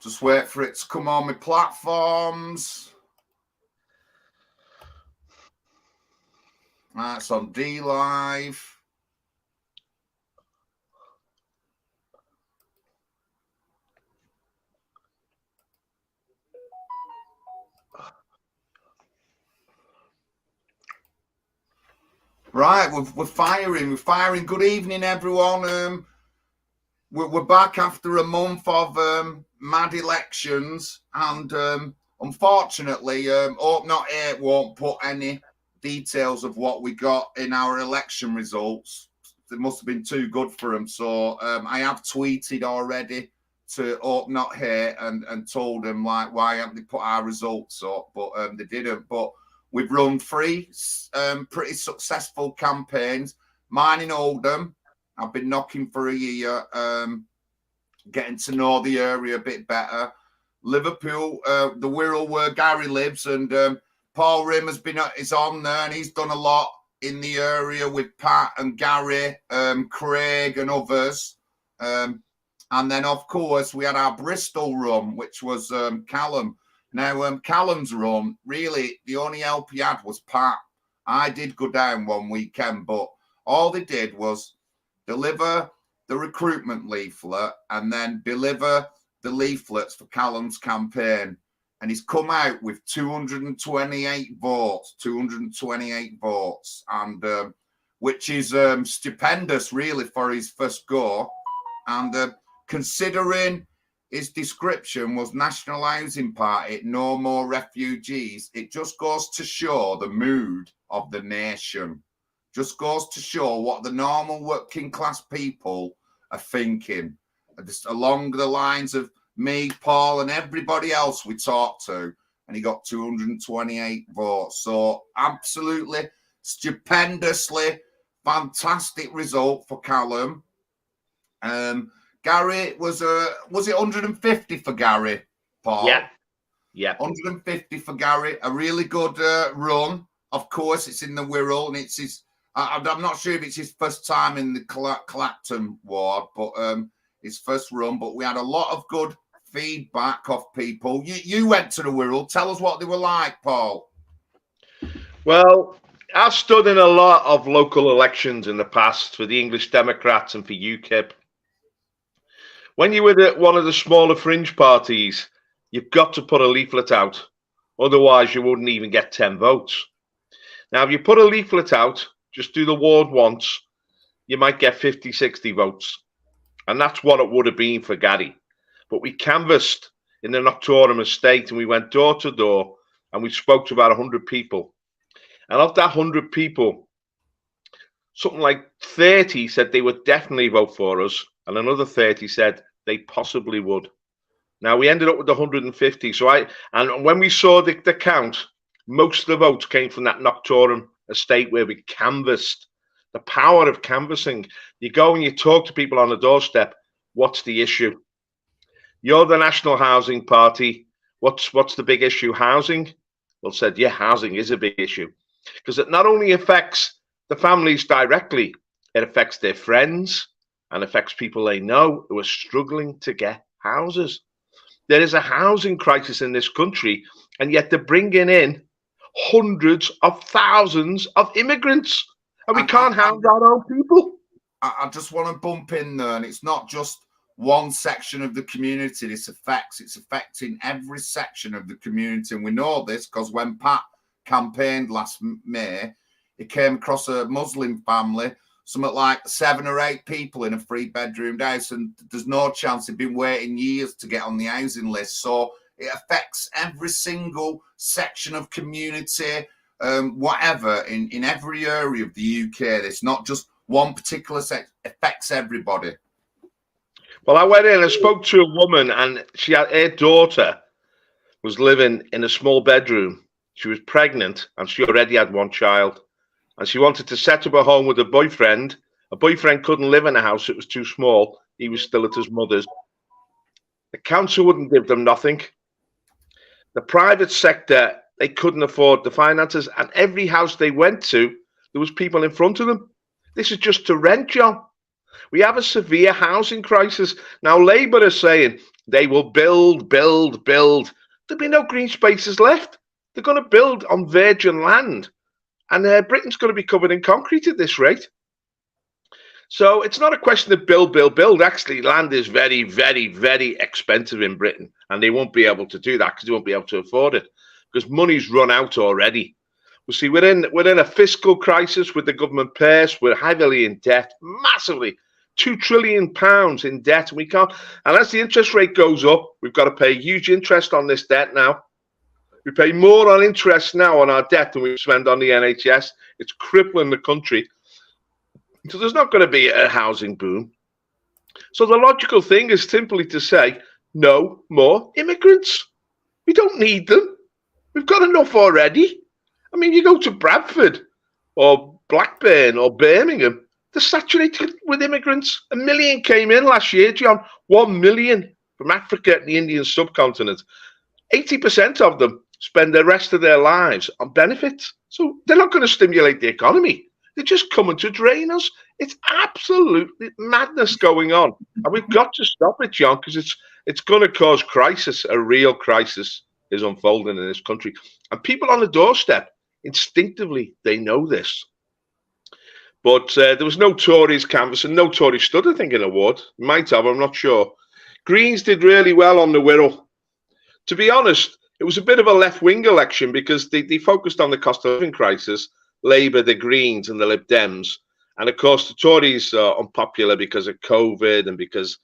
Just wait for it to come on my platforms. That's on DLive. Right, we're firing. Good evening, everyone. We're back after a month of mad elections, and unfortunately, Hope Not 8 won't put any details of what we got in our election results. It must have been too good for them. So I have tweeted already to Hope Not Hate and told them, like, why haven't they put our results up? But they didn't. But we've run 3 pretty successful campaigns. Mine in Oldham, I've been knocking for a year, getting to know the area a bit better. Liverpool, the Wirral where Gary lives, and Paul Rim is on there, and he's done a lot in the area with Pat and Gary, Craig and others. And then, of course, we had our Bristol run, which was Callum. Now, Callum's run, really, the only help he had was Pat. I did go down one weekend, but all they did was deliver the recruitment leaflet and then deliver the leaflets for Callum's campaign. And he's come out with 228 votes, and which is stupendous, really, for his first go. And considering his description was National Housing Party, no more refugees, it just goes to show the mood of the nation. Just goes to show what the normal working class people are thinking, just along the lines of me, Paul, and everybody else we talked to. And he got 228 votes. So absolutely, stupendously, fantastic result for Callum. Gary was it 150 for Gary, Paul? Yeah. 150 for Gary. A really good run. Of course, it's in the Wirral, and it's his. I'm not sure if it's his first time in the Clacton ward, but his first run. But we had a lot of good feedback of people. You went to the Wirral. Tell us what they were like, Paul. Well, I've stood in a lot of local elections in the past for the English Democrats and for UKIP. When you were one of the smaller fringe parties, you've got to put a leaflet out. Otherwise, you wouldn't even get 10 votes. Now, if you put a leaflet out, just do the ward once, you might get 50, 60 votes. And that's what it would have been for Gary. But we canvassed in the Noctorum estate, and we went door to door, and we spoke to about 100 people. And of that 100 people, something like 30 said they would definitely vote for us, and another 30 said they possibly would. Now, we ended up with 150. And when we saw the count, most of the votes came from that Noctorum estate where we canvassed. The power of canvassing. You go and you talk to people on the doorstep. What's the issue? You're the National Housing Party. What's the big issue? Housing? Well, said, yeah, housing is a big issue. Because it not only affects the families directly, it affects their friends and affects people they know who are struggling to get houses. There is a housing crisis in this country, and yet they're bringing in hundreds of thousands of immigrants, and we can't house our own people. I just want to bump in there, and it's not just one section of the community it's affecting every section of the community. And we know this because when Pat campaigned last May, he came across a Muslim family, something like 7 or 8 people in a 3-bedroom house, and there's no chance they've been waiting years to get on the housing list. So it affects every single section of community, whatever, in every area of the UK. It's not just one particular section, it affects everybody. Well, I went in and spoke to a woman, and her daughter was living in a small bedroom. She was pregnant, and she already had 1 child. And she wanted to set up a home with a boyfriend. A boyfriend couldn't live in a house, it was too small. He was still at his mother's. The council wouldn't give them nothing. The private sector, they couldn't afford the finances. And every house they went to, there was people in front of them. This is just to rent, John. We have a severe housing crisis. Now, Labour is saying They will build. There'll be no green spaces left. They're going to build on virgin land. And Britain's going to be covered in concrete at this rate. So it's not a question of build. Actually, land is very, very, very expensive in Britain. And they won't be able to do that because they won't be able to afford it. Because money's run out already. We see we're in a fiscal crisis with the government purse. We're heavily in debt, massively. £2 trillion in debt. And we can't. And as the interest rate goes up, we've got to pay huge interest on this debt now. We pay more on interest now on our debt than we spend on the NHS. It's crippling the country. So there's not going to be a housing boom. So the logical thing is simply to say, no more immigrants. We don't need them. We've got enough already. I mean, you go to Bradford or Blackburn or Birmingham, they're saturated with immigrants. 1 million came in last year, John. 1 million from Africa and the Indian subcontinent. 80% of them spend the rest of their lives on benefits. So they're not going to stimulate the economy. They're just coming to drain us. It's absolutely madness going on. And we've got to stop it, John, because it's going to cause crisis. A real crisis is unfolding in this country. And people on the doorstep, instinctively, they know this. But there was no Tories canvassing, no Tory stood, I think, in a ward. Might have, I'm not sure. Greens did really well on the Wirral. To be honest, it was a bit of a left-wing election because they focused on the cost of living crisis, Labour, the Greens and the Lib Dems. And of course, the Tories are unpopular because of COVID and because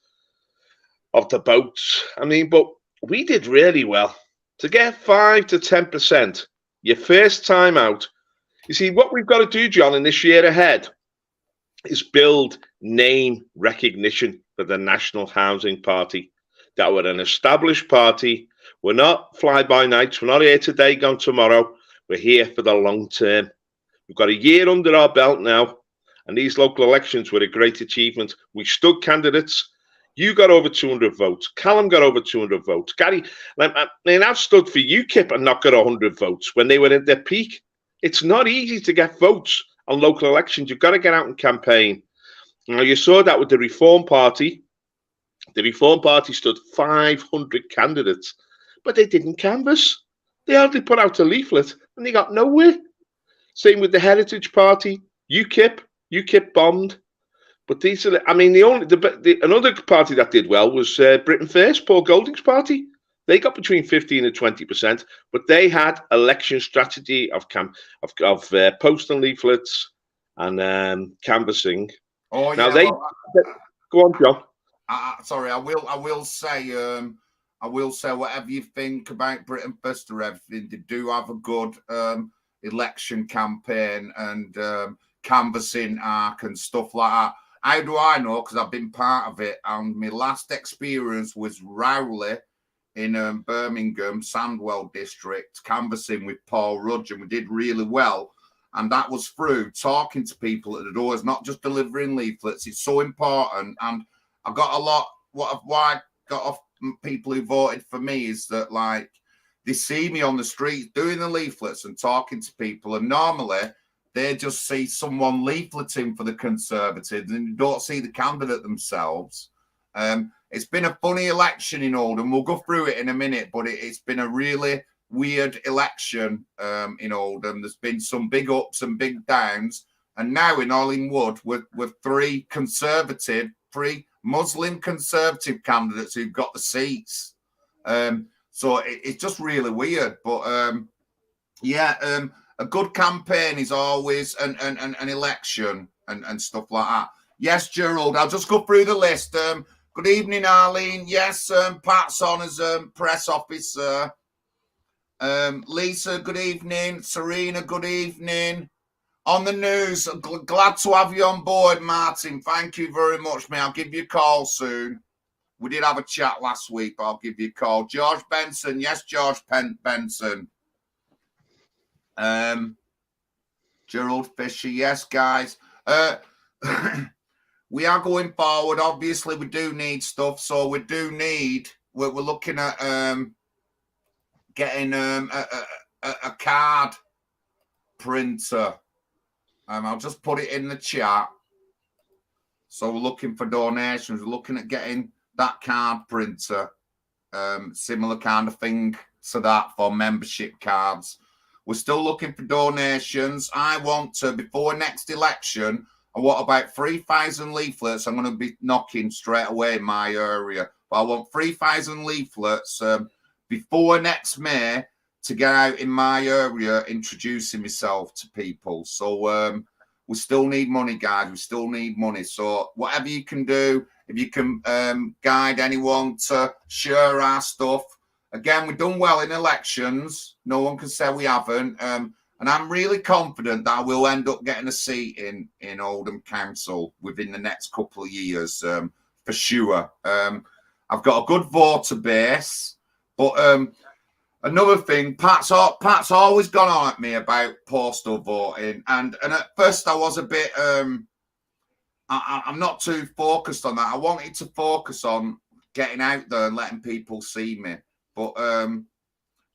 of the votes. I mean, but we did really well. To get 5 to 10%, your first time out. You see, what we've got to do, John, in this year ahead is build name recognition for the National Housing Party. That we're an established party. We're not fly-by-nights. We're not here today, gone tomorrow. We're here for the long term. We've got a year under our belt now, and these local elections were a great achievement. We stood candidates. You got over 200 votes. Callum got over 200 votes. Gary, I mean, I've stood for UKIP and not got 100 votes when they were at their peak. It's not easy to get votes on local elections. You've got to get out and campaign. Now, you saw that with the Reform Party. The Reform Party stood 500 candidates, but they didn't canvass. They hardly put out a leaflet, and they got nowhere. Same with the Heritage Party, UKIP bombed. But these are, I mean, another party that did well was Britain First, Paul Golding's party. They got between 15 and 20%, but they had election strategy of posting leaflets and canvassing. Oh now yeah. Go on, John. Sorry, I will say whatever you think about Britain First or everything, they do have a good election campaign and canvassing arc and stuff like that. How do I know? Because I've been part of it, and my last experience was Rowley in Birmingham, Sandwell district, canvassing with Paul Rudge, and we did really well. And that was through talking to people at the doors, not just delivering leaflets. It's so important. And I got a lot, why I got off people who voted for me is that, like, they see me on the street doing the leaflets and talking to people. And normally they just see someone leafleting for the Conservatives and don't see the candidate themselves. It's been a funny election in Oldham. We'll go through it in a minute, but it's been a really weird election in Oldham. There's been some big ups and big downs. And now in Ollingwood, with three Muslim Conservative candidates who've got the seats. So it's just really weird. But a good campaign is always an election and stuff like that. Yes, Gerald, I'll just go through the list. Good evening, Arlene. Yes, Pat's on as press officer. Lisa, good evening. Serena, good evening. On the news, glad to have you on board, Martin. Thank you very much, mate. I'll give you a call soon. We did have a chat last week, but I'll give you a call. George Benson. Yes, George Benson. Gerald Fisher. Yes, guys. We are going forward. Obviously, we do need stuff. So we're looking at getting a card printer. I'll just put it in the chat. So we're looking for donations. We're looking at getting that card printer. similar kind of thing to that for membership cards. We're still looking for donations. I want to, before next election, I want about 3,000 leaflets. I'm going to be knocking straight away in my area. But I want 3,000 leaflets before next May to get out in my area introducing myself to people. So we still need money, guys. We still need money. So whatever you can do, if you can guide anyone to share our stuff. Again, we've done well in elections. No one can say we haven't. And I'm really confident that I will end up getting a seat in Oldham Council within the next couple of years, for sure. I've got a good voter base. But another thing, Pat's always gone on at me about postal voting. And at first I was a bit, I'm not too focused on that. I wanted to focus on getting out there and letting people see me. But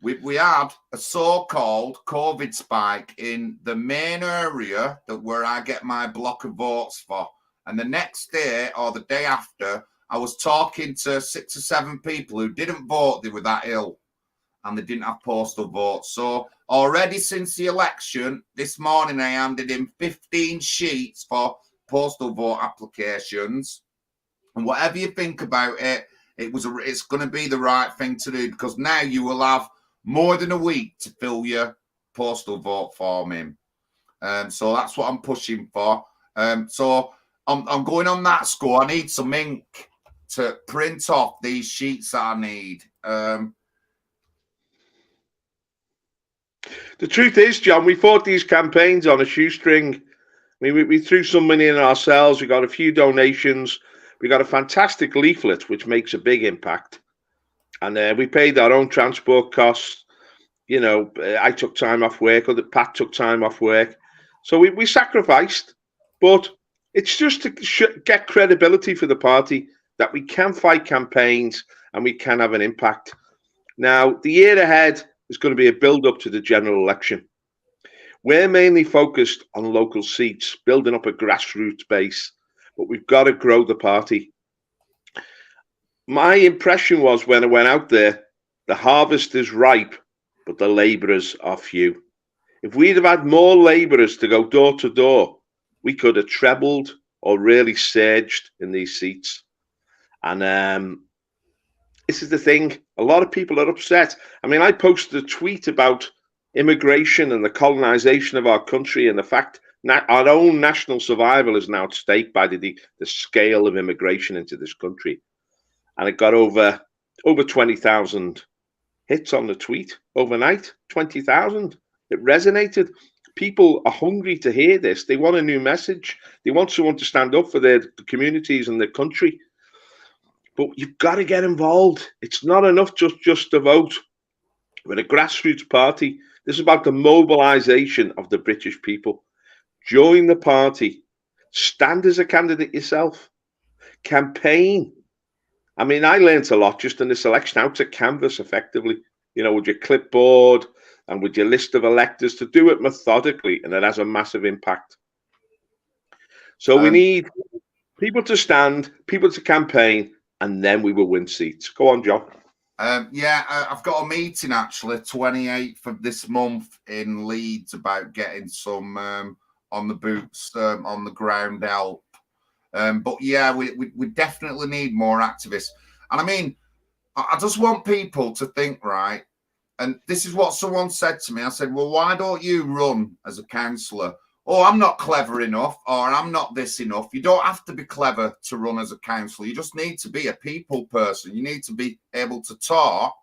we had a so-called COVID spike in the main area where I get my block of votes for. And the next day or the day after, I was talking to 6 or 7 people who didn't vote. They were that ill and they didn't have postal votes. So already since the election, this morning I handed in 15 sheets for postal vote applications. And whatever you think about it, it's going to be the right thing to do, because now you will have more than a week to fill your postal vote form in. So that's what I'm pushing for. So I'm going on that score. I need some ink to print off these sheets that I need. The truth is, John, we fought these campaigns on a shoestring. I mean, we threw some money in ourselves. We got a few donations. We got a fantastic leaflet, which makes a big impact. And we paid our own transport costs. You know, I took time off work, or Pat took time off work. So we sacrificed. But it's just to get credibility for the party that we can fight campaigns and we can have an impact. Now, the year ahead is going to be a build-up to the general election. We're mainly focused on local seats, building up a grassroots base, but we've got to grow the party. My impression was, when I went out there, the harvest is ripe, but the labourers are few. If we'd have had more labourers to go door to door, we could have trebled or really surged in these seats. And this is the thing. A lot of people are upset. I mean, I posted a tweet about immigration and the colonization of our country, and the fact that our own national survival is now at stake by the scale of immigration into this country. And it got over 20,000 hits on the tweet overnight. 20,000. It resonated. People are hungry to hear this. They want a new message. They want someone to stand up for their communities and their country. But you've got to get involved. It's not enough just to vote. We're a grassroots party. This is about the mobilization of the British people. Join the party. Stand as a candidate yourself. Campaign. I mean, I learned a lot just in this election, how to canvass effectively, you know, with your clipboard and with your list of electors, to do it methodically, and it has a massive impact. So we need people to stand, people to campaign, and then we will win seats. Go on, John. I've got a meeting actually 28th of this month in Leeds about getting some on the boots, on the ground help. But yeah, we definitely need more activists. And I mean, I just want people to think, right? And this is what someone said to me. I said, well, why don't you run as a councillor? Oh, I'm not clever enough, or I'm not this enough. You don't have to be clever to run as a councillor. You just need to be a people person. You need to be able to talk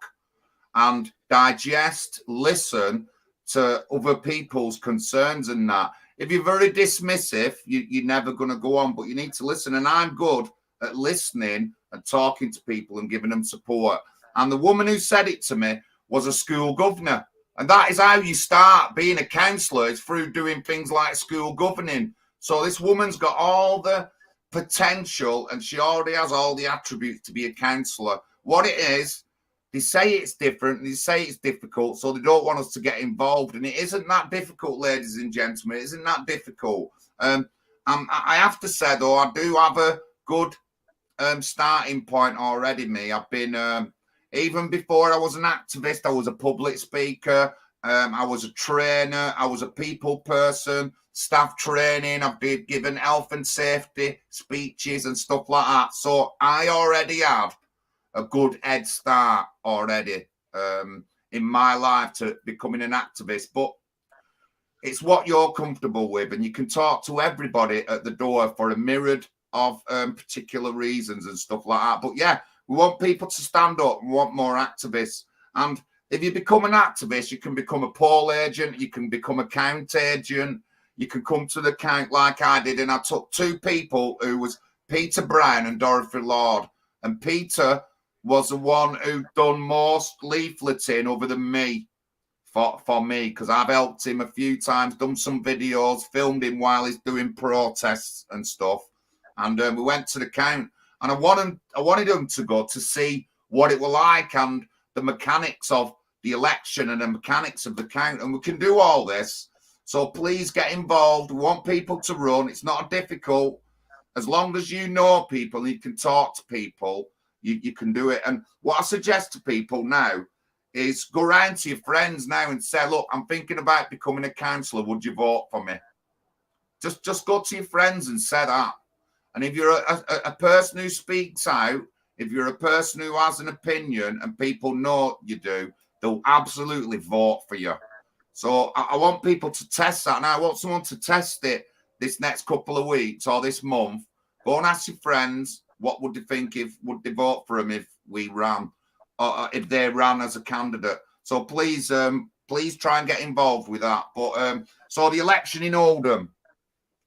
and digest, listen to other people's concerns and that. If you're very dismissive, you're never going to go on, but you need to listen. And I'm good at listening and talking to people and giving them support. And the woman who said it to me was a school governor. And that is how you start being a councillor, is through doing things like school governing. So this woman's got all the potential and she already has all the attributes to be a councillor. What it is, they say it's different, they say it's difficult, so they don't want us to get involved. And it isn't that difficult, ladies and gentlemen. It isn't that difficult. I have to say, though, I do have a good starting point already, me. I've been even before I was an activist, I was a public speaker. I was a trainer. I was a people person, staff training. I've been given health and safety speeches and stuff like that. So I already have a good head start already in my life to becoming an activist. But it's what you're comfortable with, and you can talk to everybody at the door for a myriad of particular reasons and stuff like that. But yeah, we want people to stand up. We want more activists. And if you become an activist, you can become a poll agent. You can become a count agent. You can come to the count like I did. And I took two people who was Peter Brown and Dorothy Lord. And Peter was the one who'd done most leafleting other than me for me, because I've helped him a few times, done some videos, filmed him while he's doing protests and stuff. And we went to the count. And I wanted him to go to see what it was like and the mechanics of the election and the mechanics of the count. And we can do all this. So please get involved. We want people to run. It's not difficult. As long as you know people, you can talk to people, you can do it. And what I suggest to people now is go round to your friends now and say, look, I'm thinking about becoming a councillor. Would you vote for me? Just go to your friends and say that. And if you're a person who speaks out, if you're a person who has an opinion and people know you do, they'll absolutely vote for you. So I want people to test that. Now, I want someone to test it this next couple of weeks or this month. Go and ask your friends what would they think would they vote for him if we ran, or if they ran as a candidate. So please try and get involved with that. But so the election in Oldham,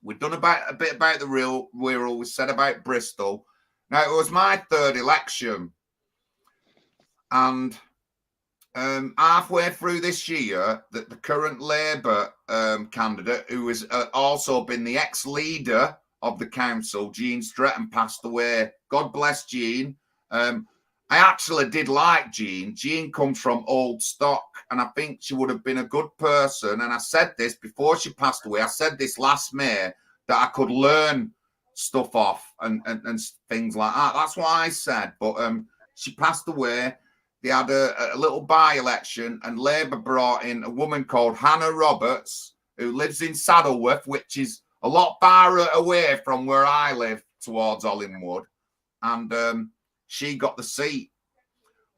we've done a bit about the Wirral. We said about Bristol. Now, it was my third election. And halfway through this year, the current Labour candidate, who has also been the ex-leader of the council, Jean Stretton, passed away. God bless Jean. I actually did like Jean. Jean comes from old stock, and I think she would have been a good person. And I said this before she passed away. I said this last May, that I could learn stuff off and things like that. That's what I said. But she passed away. They had a little by-election, and Labour brought in a woman called Hannah Roberts, who lives in Saddleworth, which is a lot far away from where I live towards Hollingwood. And she got the seat.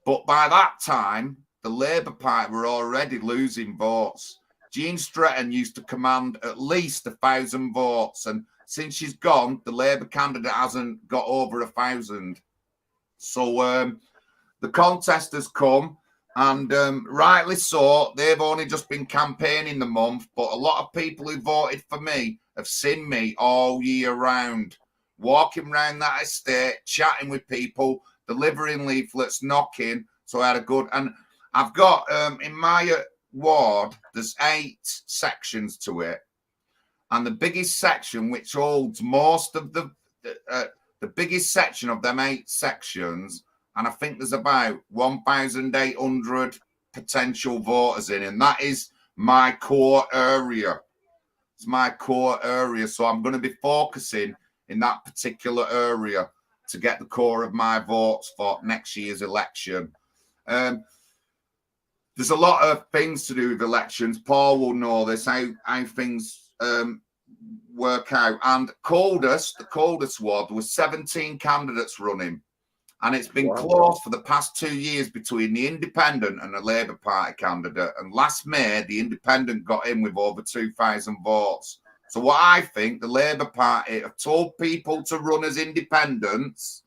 But by that time, the Labour Party were already losing votes. Jean Stretton used to command at least 1,000 votes. And since she's gone, the Labour candidate hasn't got over 1,000. So the contest has come, and rightly so. They've only just been campaigning the month, but a lot of people who voted for me have seen me all year round, walking around that estate, chatting with people, delivering leaflets, knocking. So I had a good, and I've got in my ward, there's 8 sections to it, and the biggest section, which holds most of the biggest section of them 8 sections, and I think there's about 1,800 potential voters in, and that is my core area. It's my core area, so I'm going to be focusing in that particular area to get the core of my votes for next year's election. There's a lot of things to do with elections. Paul will know this, how things work out. And the coldest ward, there was 17 candidates running. And it's been close for the past 2 years between the Independent and the Labour Party candidate. And last May, the Independent got in with over 2,000 votes. So what I think, the Labour Party have told people to run as independents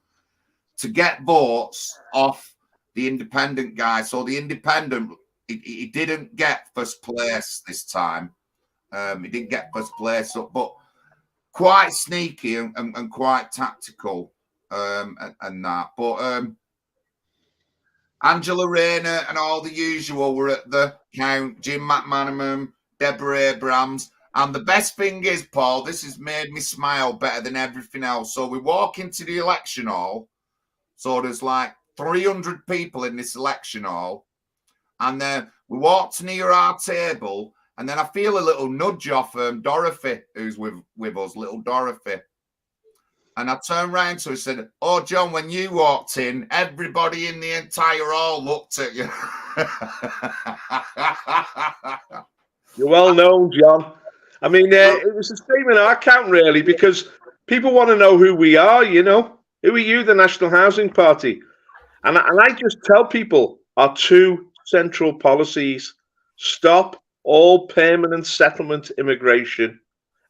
to get votes off the Independent guy. So the Independent, he didn't get first place this time. He didn't get first place, but quite sneaky and quite tactical. And that, but Angela Rayner and all the usual were at the count. Jim McManaman, Deborah Abrams, and the best thing is, Paul, this has made me smile better than everything else. So we walk into the election hall, so there's like 300 people in this election hall, and then we walked near our table, and then I feel a little nudge off Dorothy, who's with us, little Dorothy. And I turned round to him and said, "Oh, John, when you walked in, everybody in the entire hall looked at you." You're well known, John. I mean, it was the same in our camp, really, because people want to know who we are, you know. Who are you, the National Housing Party? And I just tell people our two central policies: stop all permanent settlement immigration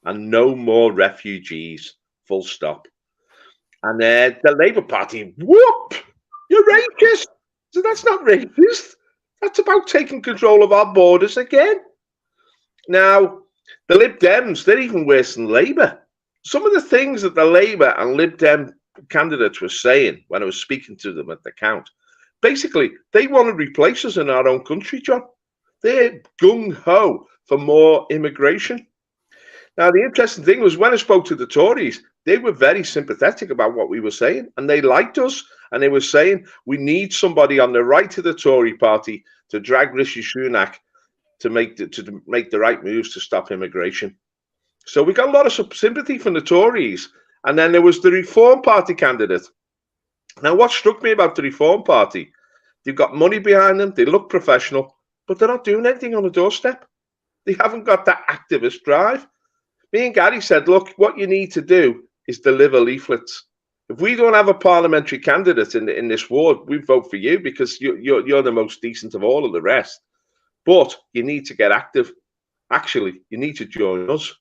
and no more refugees, full stop. And the Labour Party, whoop, you're racist. So that's not racist. That's about taking control of our borders again. Now, the Lib Dems, they're even worse than Labour. Some of the things that the Labour and Lib Dem candidates were saying when I was speaking to them at the count, basically, they want to replace us in our own country, John. They're gung-ho for more immigration. Now, the interesting thing was when I spoke to the Tories, they were very sympathetic about what we were saying, and they liked us, and they were saying, we need somebody on the right of the Tory party to drag Rishi Sunak to make the right moves to stop immigration. So we got a lot of sympathy from the Tories. And then there was the Reform Party candidate. Now, what struck me about the Reform Party, they've got money behind them, they look professional, but they're not doing anything on the doorstep. They haven't got that activist drive. Me and Gary said, look, what you need to do is deliver leaflets. If we don't have a parliamentary candidate in this ward, we vote for you because you're the most decent of all of the rest. But you need to get active. Actually, you need to join us.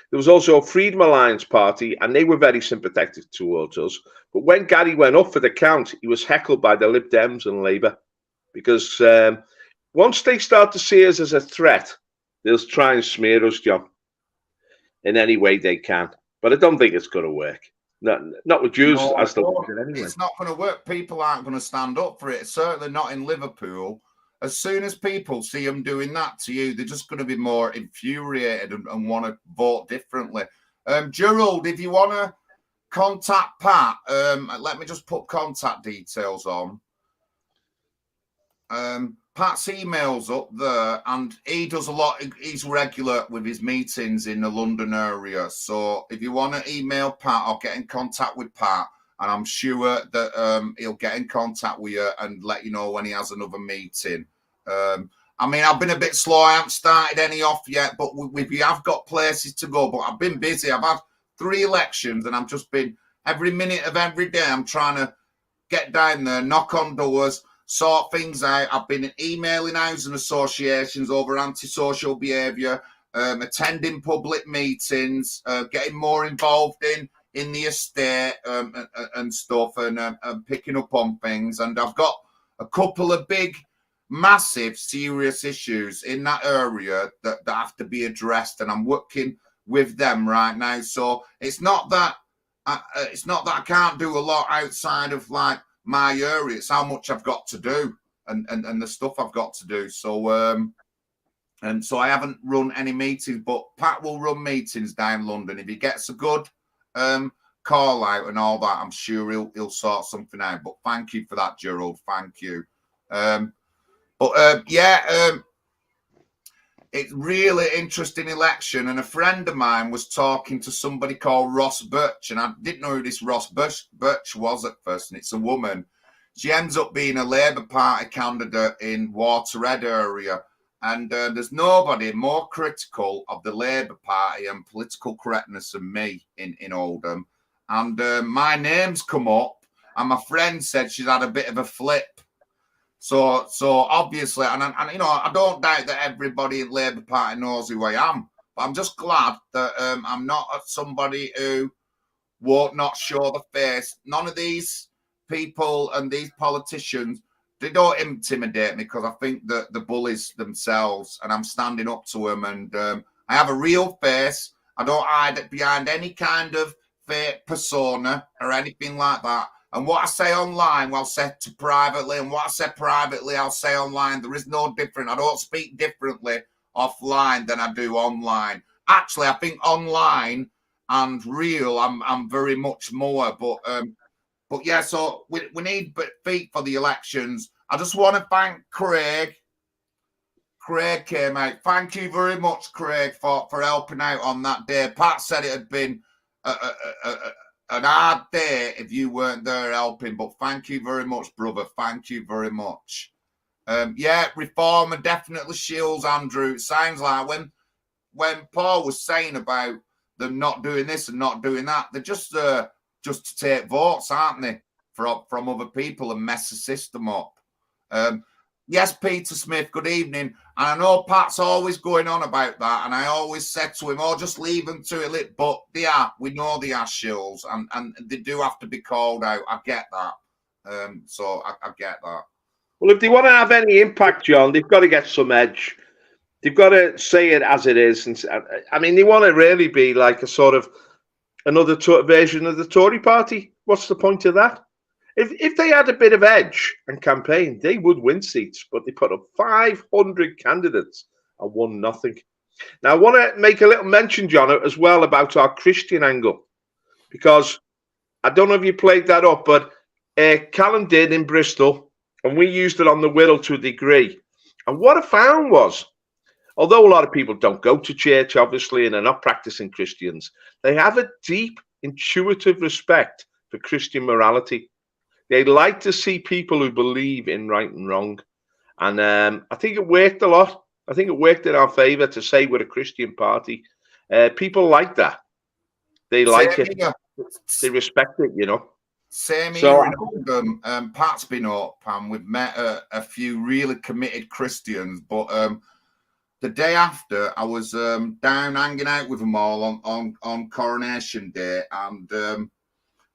There was also a Freedom Alliance party, and they were very sympathetic towards us. But when Gary went up for the count, he was heckled by the Lib Dems and Labour. Because once they start to see us as a threat, they'll try and smear us, John, in any way they can. But I don't think it's going to work. Not with Jews as the leader anyway. It's not going to work. People aren't going to stand up for it. Certainly not in Liverpool. As soon as people see them doing that to you, they're just going to be more infuriated and want to vote differently. Gerald, if you want to contact Pat, let me just put contact details on. Pat's email's up there, and he does a lot. He's regular with his meetings in the London area. So if you want to email Pat or get in contact with Pat, and I'm sure that he'll get in contact with you and let you know when he has another meeting. I mean, I've been a bit slow. I haven't started any off yet, but we have got places to go. But I've been busy. I've had 3 elections, and I've just been every minute of every day. I'm trying to get down there, knock on doors, sort things out. I've been emailing housing associations over antisocial behaviour, attending public meetings, getting more involved in the estate and stuff, and picking up on things. And I've got a couple of big, massive, serious issues in that area that have to be addressed, and I'm working with them right now. So it's not that I can't do a lot outside of like my area. It's how much I've got to do and the stuff I've got to do. So and so I haven't run any meetings, but Pat will run meetings down London. If he gets a good call out and all that, I'm sure he'll sort something out. But thank you for that, Gerald. Thank you. It's really interesting election, and a friend of mine was talking to somebody called Ross Birch, and I didn't know who this Ross Birch was at first, and it's a woman. She ends up being a Labour Party candidate in Waterhead area, and there's nobody more critical of the Labour Party and political correctness than me in Oldham. And my name's come up, and my friend said she's had a bit of a flip. So obviously, and you know, I don't doubt that everybody in the Labour Party knows who I am, but I'm just glad that I'm not somebody who won't not show the face. None of these people and these politicians, they don't intimidate me, because I think that the bullies themselves, and I'm standing up to them, and I have a real face. I don't hide it behind any kind of fake persona or anything like that. And what I say online, I'll say to privately, and what I say privately, I'll say online. There is no different. I don't speak differently offline than I do online. Actually, I think online and real, I'm very much more. But yeah, so we need feet for the elections. I just want to thank Craig. Craig came out. Thank you very much, Craig, for helping out on that day. Pat said it had been an hard day if you weren't there helping. But thank you very much, brother. Thank you very much. Yeah, reformer definitely shields, Andrew. It sounds like when Paul was saying about them not doing this and not doing that, they're just to take votes, aren't they, from other people and mess the system up. Yes, Peter Smith, good evening. And I know Pat's always going on about that, and I always said to him, oh, just leave them to it. But we know they are shills, and they do have to be called out. I get that. So I get that. Well, if they want to have any impact, John, they've got to get some edge. They've got to say it as it is. And I mean, they want to really be like a sort of another version of the Tory party. What's the point of that? If they had a bit of edge and campaign, they would win seats, but they put up 500 candidates and won nothing. Now, I want to make a little mention, John, as well about our Christian angle, because I don't know if you played that up, but Callum did in Bristol, and we used it on the Wirral to a degree. And what I found was, although a lot of people don't go to church, obviously, and are not practicing Christians, they have a deep, intuitive respect for Christian morality. They like to see people who believe in right and wrong. And I think it worked a lot. I think it worked in our favour to say we're a Christian party. People like that. They like it. They respect it, you know. Same here in Oldham. Pat's been up, and we've met a few really committed Christians. But the day after, I was down hanging out with them all on Coronation Day, and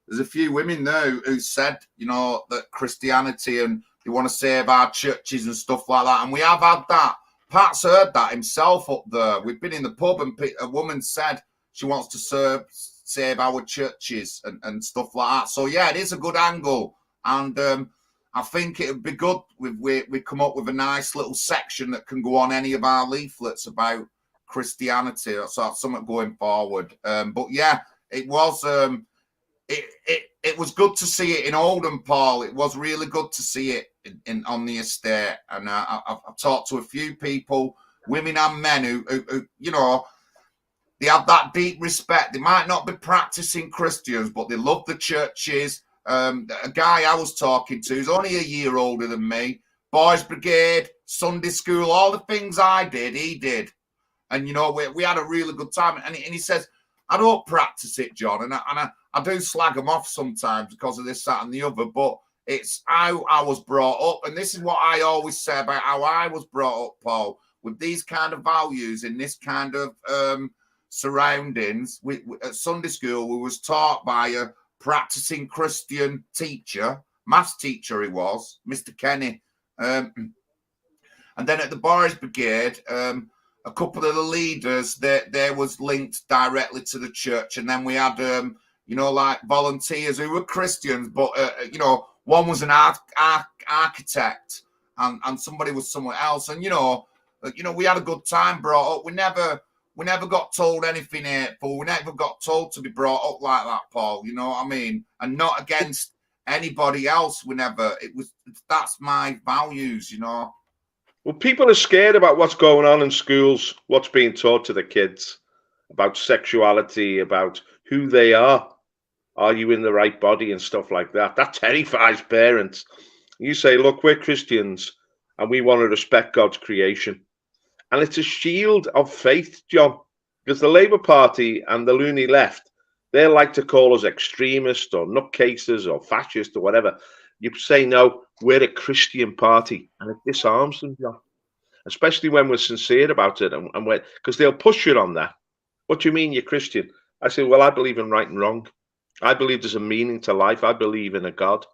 there's a few women there who said, you know, that Christianity and they want to save our churches and stuff like that. And we have had that. Pat's heard that himself up there. We've been in the pub and a woman said she wants to save our churches and stuff like that. So, yeah, it is a good angle. And I think it would be good if we come up with a nice little section that can go on any of our leaflets about Christianity. So that's something going forward. But, yeah, it was... It was good to see it in Oldham, Paul. It was really good to see it on the estate. And I've talked to a few people, women and men, who you know, they have that deep respect. They might not be practicing Christians, but they love the churches. A guy I was talking to is only a year older than me. Boys Brigade, Sunday school, all the things I did, he did. And, you know, we had a really good time. And he says, I don't practice it, John. And I do slag them off sometimes because of this, that, and the other, but it's how I was brought up. And this is what I always say about how I was brought up, Paul, with these kind of values in this kind of surroundings. At Sunday school, we was taught by a practicing Christian teacher, maths teacher he was, Mr. Kenny. And then at the Boys Brigade, a couple of the leaders, they was linked directly to the church. And then we had... you know, like volunteers who were Christians, but, you know, one was an architect and somebody was somewhere else. And, you know, we had a good time brought up. We never got told anything hateful. We never got told to be brought up like that, Paul. You know what I mean? And not against anybody else. That's my values, you know. Well, people are scared about what's going on in schools, what's being taught to the kids about sexuality, about who they are. Are you in the right body and stuff like that? That terrifies parents. You say, look, we're Christians and we want to respect God's creation. And it's a shield of faith, John, because the Labour Party and the loony left, they like to call us extremists or nutcases or fascist or whatever. You say, no, we're a Christian party, and it disarms them, John, especially when we're sincere about it. And because they'll push you on that. What do you mean you're Christian? I say, well, I believe in right and wrong. I believe there's a meaning to life. I believe in a God.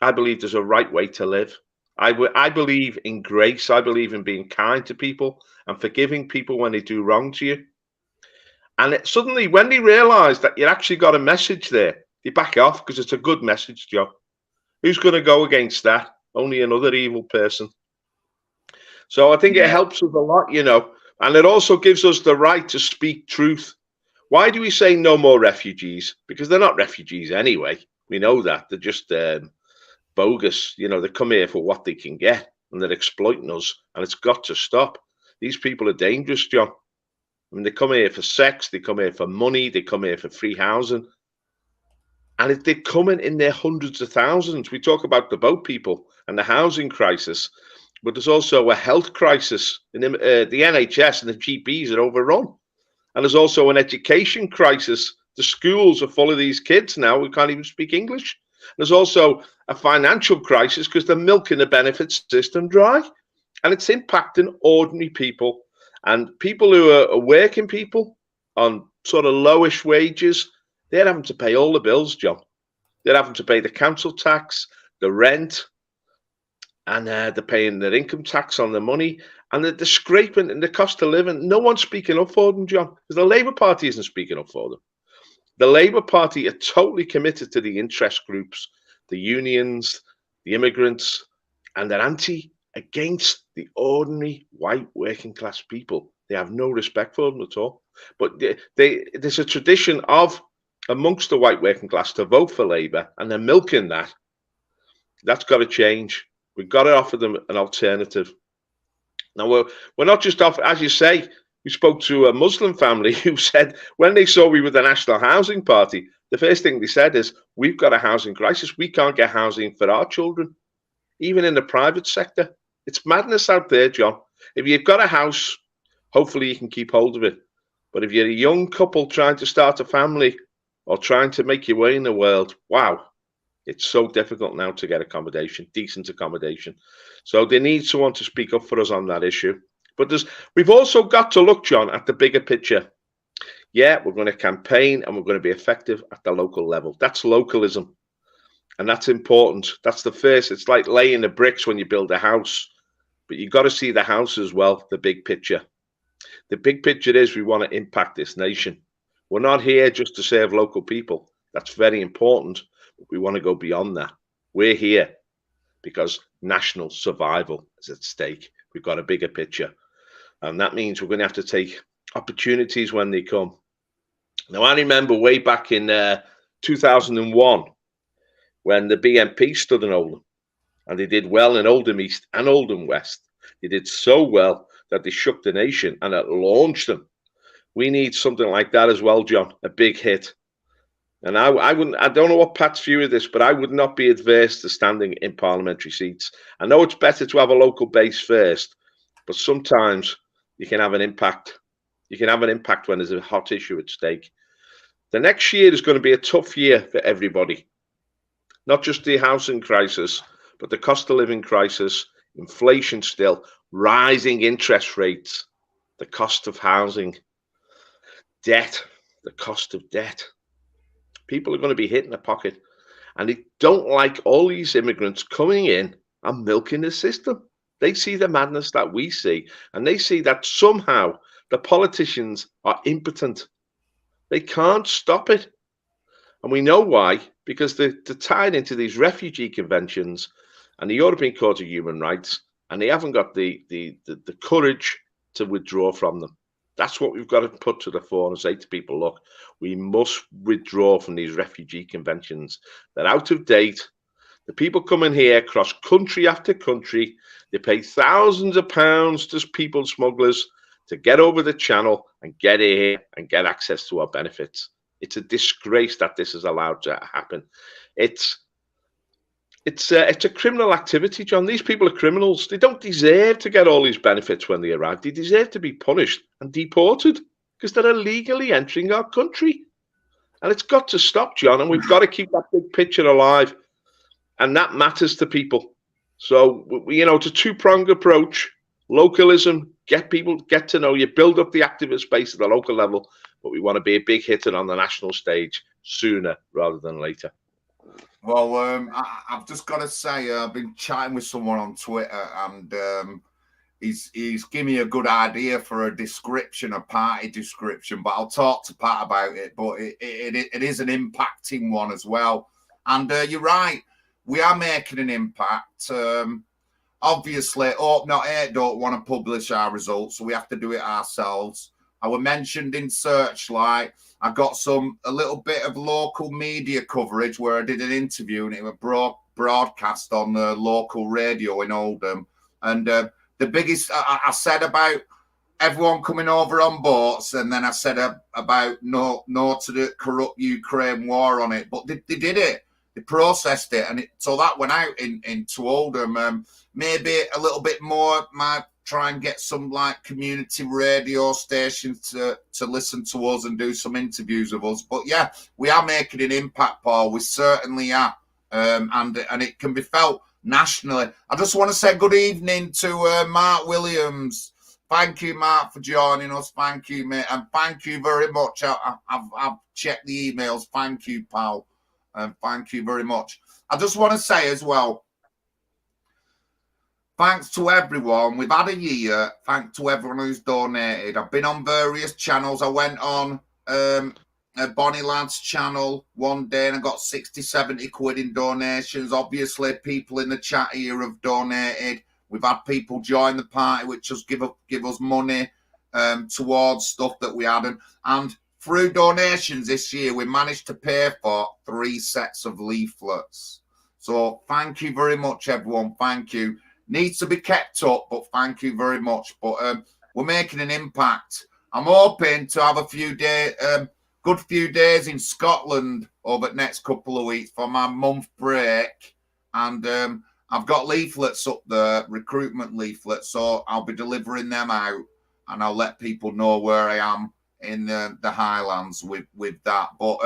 I believe there's a right way to live. I believe in grace. I believe in being kind to people and forgiving people when they do wrong to you. And suddenly, when they realise that you actually got a message there, they back off because it's a good message, Joe. Who's going to go against that? Only another evil person. So I think it helps us a lot, you know. And it also gives us the right to speak truth. Why do we say no more refugees? Because they're not refugees anyway. We know that. They're just bogus. You know, they come here for what they can get, and they're exploiting us, and it's got to stop. These people are dangerous, John. I mean, they come here for sex. They come here for money. They come here for free housing. And they're coming in their hundreds of thousands. We talk about the boat people and the housing crisis, but there's also a health crisis. The NHS and the GPs are overrun. And there's also an education crisis. The schools are full of these kids now who can't even speak English. There's also a financial crisis because they're milking the benefits system dry. And it's impacting ordinary people and people who are working people on sort of lowish wages. They're having to pay all the bills, John. They're having to pay the council tax, the rent, and they're paying their income tax on the money, and the scraping and the cost of living. No one's speaking up for them, John, because the Labour Party isn't speaking up for them. The Labour Party are totally committed to the interest groups, the unions, the immigrants, and they're against the ordinary white working class people. They have no respect for them at all. But there's a tradition of amongst the white working class to vote for Labour, and they're milking that. That's got to change. We've got to offer them an alternative. Now, we're not just off, as you say, we spoke to a Muslim family who said when they saw we were the National Housing Party, the first thing they said is, we've got a housing crisis. We can't get housing for our children, even in the private sector. It's madness out there, John. If you've got a house, hopefully you can keep hold of it. But if you're a young couple trying to start a family or trying to make your way in the world, wow, it's so difficult now to get accommodation, decent accommodation. So they need someone to speak up for us on that issue. But we've also got to look, John, at the bigger picture. Yeah, we're going to campaign and we're going to be effective at the local level. That's localism. And that's important. That's the first. It's like laying the bricks when you build a house. But you've got to see the house as well, the big picture. The big picture is we want to impact this nation. We're not here just to serve local people. That's very important. But we want to go beyond that. We're here because national survival is at stake. We've got a bigger picture. And that means we're going to have to take opportunities when they come. Now, I remember way back in 2001 when the BNP stood in Oldham. And they did well in Oldham East and Oldham West. They did so well that they shook the nation and it launched them. We need something like that as well, John, a big hit. And I don't know what Pat's view of this, but I would not be adverse to standing in parliamentary seats. I know it's better to have a local base first, but sometimes you can have an impact. You can have an impact when there's a hot issue at stake. The next year is going to be a tough year for everybody. Not just the housing crisis, but the cost of living crisis, inflation still, rising interest rates, the cost of housing, debt, the cost of debt. People are going to be hit in the pocket, and they don't like all these immigrants coming in and milking the system. They see the madness that we see, and they see that somehow the politicians are impotent. They can't stop it. And we know why, because they're tied into these refugee conventions and the European Court of Human Rights, and they haven't got the courage to withdraw from them. That's what we've got to put to the fore and say to people, look, we must withdraw from these refugee conventions. They're out of date. The people coming here across country after country, they pay thousands of pounds to people smugglers to get over the channel and get here and get access to our benefits. It's a disgrace that this is allowed to happen. It's a criminal activity, John. These people are criminals. They don't deserve to get all these benefits when they arrive. They deserve to be punished and deported because they're illegally entering our country. And it's got to stop, John, and we've got to keep that big picture alive. And that matters to people. So, it's a two-pronged approach. Localism, get to know you, build up the activist base at the local level, but we want to be a big hitter on the national stage sooner rather than later. Well, I've just got to say, I've been chatting with someone on Twitter, and he's given me a good idea for a description, a party description, but I'll talk to Pat about it. But it is an impacting one as well. And you're right, we are making an impact. Obviously, Hope Not Hate don't want to publish our results, so we have to do it ourselves. I was mentioned in Searchlight. I got a little bit of local media coverage where I did an interview, and it was broadcast on the local radio in Oldham. And the biggest, I said about everyone coming over on boats, and then I said about no to the corrupt Ukraine war on it, but they did it. They processed it, and so that went out into Oldham. Maybe a little bit more. Might try and get some like community radio stations to listen to us and do some interviews of us. But yeah, we are making an impact, Paul. We certainly are, and it can be felt nationally. I just want to say good evening to Mark Williams. Thank you, Mark, for joining us. Thank you, mate, and thank you very much. I've checked the emails. Thank you, pal. Thank you very much. I just want to say as well, thanks to everyone. We've had a year. Thanks to everyone who's donated. I've been on various channels. I went on Bonnie Ladd's channel one day and I got 60, 70 quid in donations. Obviously, people in the chat here have donated. We've had people join the party, which just give us money towards stuff that we had. And through donations this year, we managed to pay for 3 sets of leaflets. So thank you very much, everyone. Thank you. Needs to be kept up, but thank you very much. But we're making an impact. I'm hoping to have a few days, good few days in Scotland over the next couple of weeks for my month break. And I've got leaflets up there, recruitment leaflets, so I'll be delivering them out and I'll let people know where I am in the Highlands with that. But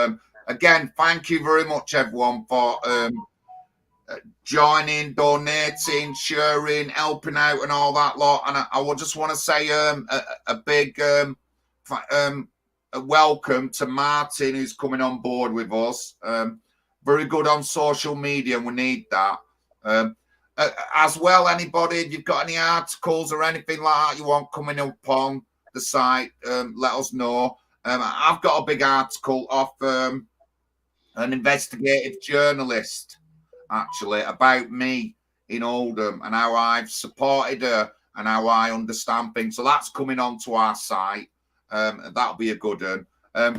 again, thank you very much, everyone, for joining, donating, sharing, helping out and all that lot. And I would just want to say a big a welcome to Martin, who's coming on board with us. Very good on social media, and we need that. As well, anybody, if you've got any articles or anything like that you want coming up on the site, let us know. I've got a big article off an investigative journalist, actually, about me in Oldham and how I've supported her and how I understand things. So that's coming onto our site. That'll be a good one.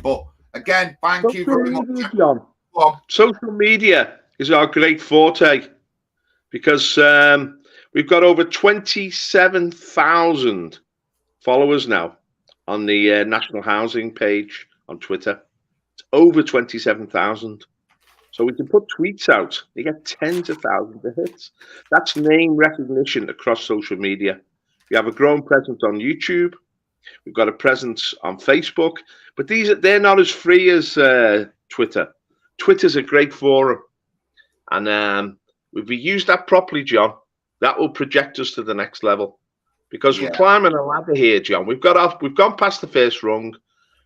But again, thank you very much, John. Social media is our great forte because we've got over 27,000 followers now on the National Housing page on Twitter. It's over 27,000. So we can put tweets out. You get tens of thousands of hits. That's name recognition across social media. We have a growing presence on YouTube. We've got a presence on Facebook. But they're not as free as Twitter. Twitter's a great forum. And if we use that properly, John, that will project us to the next level. Because we're climbing a ladder here, John. We've gone past the first rung.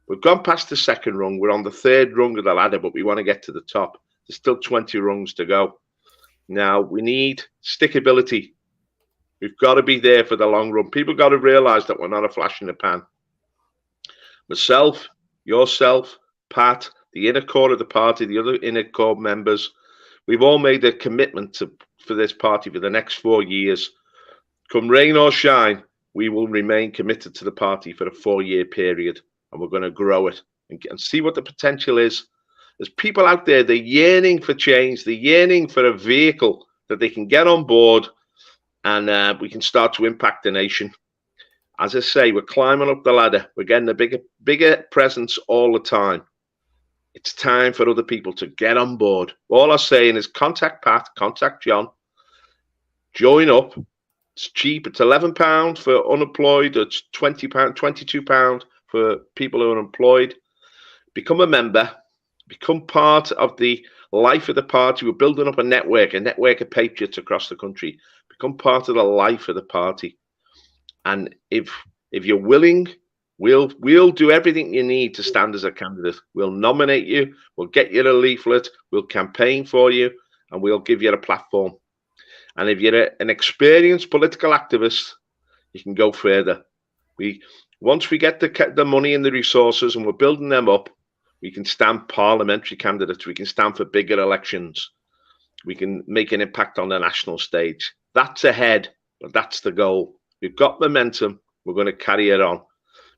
We've gone past the second rung. We're on the third rung of the ladder, but we want to get to the top. There's still 20 rungs to go. Now, we need stickability. We've got to be there for the long run. People got to realize that we're not a flash in the pan. Myself, yourself, Pat, the inner core of the party, the other inner core members, we've all made a commitment for this party for the next 4 years. Come rain or shine, we will remain committed to the party for a 4-year period, and we're going to grow it and see what the potential is. There's people out there, they're yearning for change. They're yearning for a vehicle that they can get on board and we can start to impact the nation. As I say, we're climbing up the ladder. We're getting a bigger presence all the time. It's time for other people to get on board. All I'm saying is contact Pat, contact John, join up. It's cheap. It's £11 for unemployed. It's £20, £22 for people who are employed. Become a member. Become part of the life of the party. We're building up a network of patriots across the country. Become part of the life of the party. And if you're willing, we'll do everything you need to stand as a candidate. We'll nominate you. We'll get you a leaflet. We'll campaign for you, and we'll give you a platform. And if you're an experienced political activist, you can go further. Once we get the money and the resources, and we're building them up, we can stand parliamentary candidates. We can stand for bigger elections. We can make an impact on the national stage. That's ahead, but that's the goal. We've got momentum. We're going to carry it on.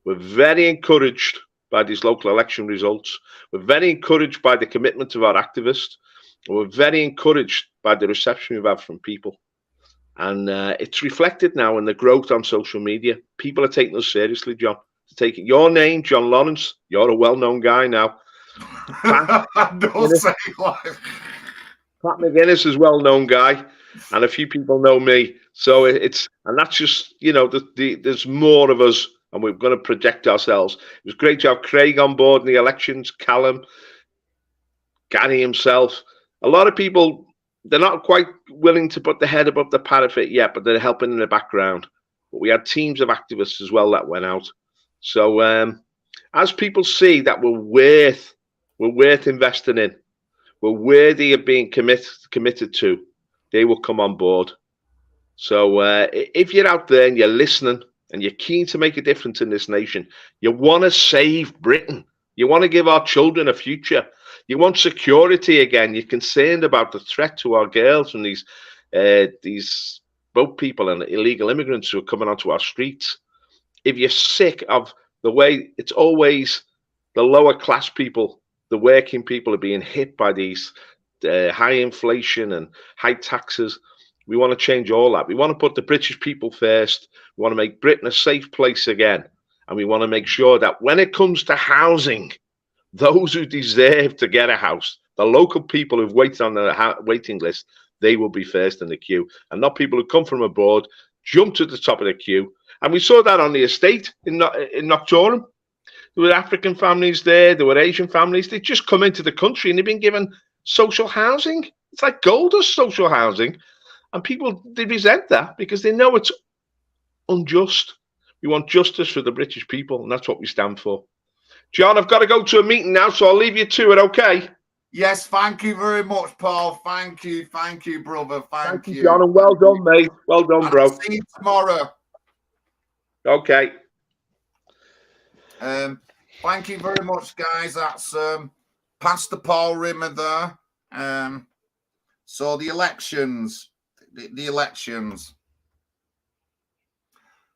We're very encouraged by these local election results. We're very encouraged by the commitment of our activists. We're very encouraged by the reception we've had from people. And it's reflected now in the growth on social media. People are taking us seriously, John. Taking your name, John Lawrence. You're a well-known guy now. Don't say like. Pat McGinnis is a well-known guy, and a few people know me. So and that's just, there's more of us, and we're going to project ourselves. It was great to have Craig on board in the elections, Callum, Gary himself. A lot of people, they're not quite willing to put their head above the parapet yet, but they're helping in the background. But we had teams of activists as well that went out. So as people see that we're worth investing in, we're worthy of being committed to, they will come on board. So if you're out there and you're listening and you're keen to make a difference in this nation, you want to save Britain, you want to give our children a future, you want security again, you're concerned about the threat to our girls and these boat people and illegal immigrants who are coming onto our streets. If you're sick of the way it's always the lower class people, the working people are being hit by these high inflation and high taxes, we want to change all that. We want to put the British people first. We want to make Britain a safe place again. And we want to make sure that when it comes to housing, those who deserve to get a house, the local people who've waited on the waiting list, they will be first in the queue, and not people who come from abroad, jump to the top of the queue. And we saw that on the estate in Noctorum. There were African families there. There were Asian families. They just come into the country and they've been given social housing. It's like gold as social housing. And people, they resent that because they know it's unjust. We want justice for the British people, and that's what we stand for. John, I've got to go to a meeting now, so I'll leave you to it, okay? Yes, thank you very much, Paul. Thank you, brother. Thank you, John, and well done, mate. Well done, bro. I'll see you tomorrow. Okay. Thank you very much, guys. That's Pastor Paul Rimmer there. So the elections, the elections.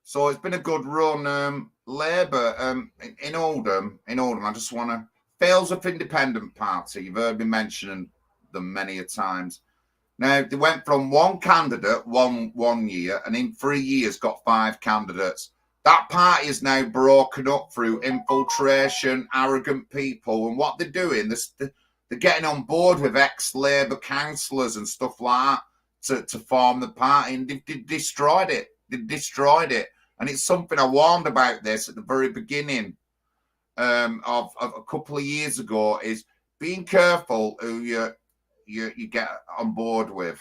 So it's been a good run. Labour in Oldham. I just want to Failsworth Independent Party. You've heard me mentioning them many a times. Now they went from one candidate one year, and in 3 years got 5 candidates. That party is now broken up through infiltration, arrogant people, and what they're doing, they're getting on board with ex-Labour councillors and stuff like that to form the party, and they've destroyed it. They've destroyed it, and it's something I warned about this at the very beginning of a couple of years ago. Is being careful who you get on board with,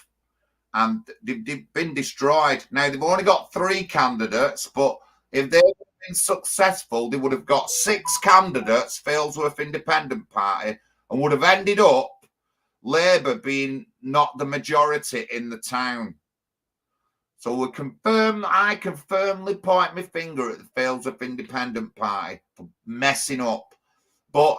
and they've been destroyed. Now they've only got 3 candidates, but if they had been successful, they would have got 6 candidates, Failsworth Independent Party, and would have ended up Labour being not the majority in the town. So I can firmly point my finger at the Failsworth Independent Party for messing up. But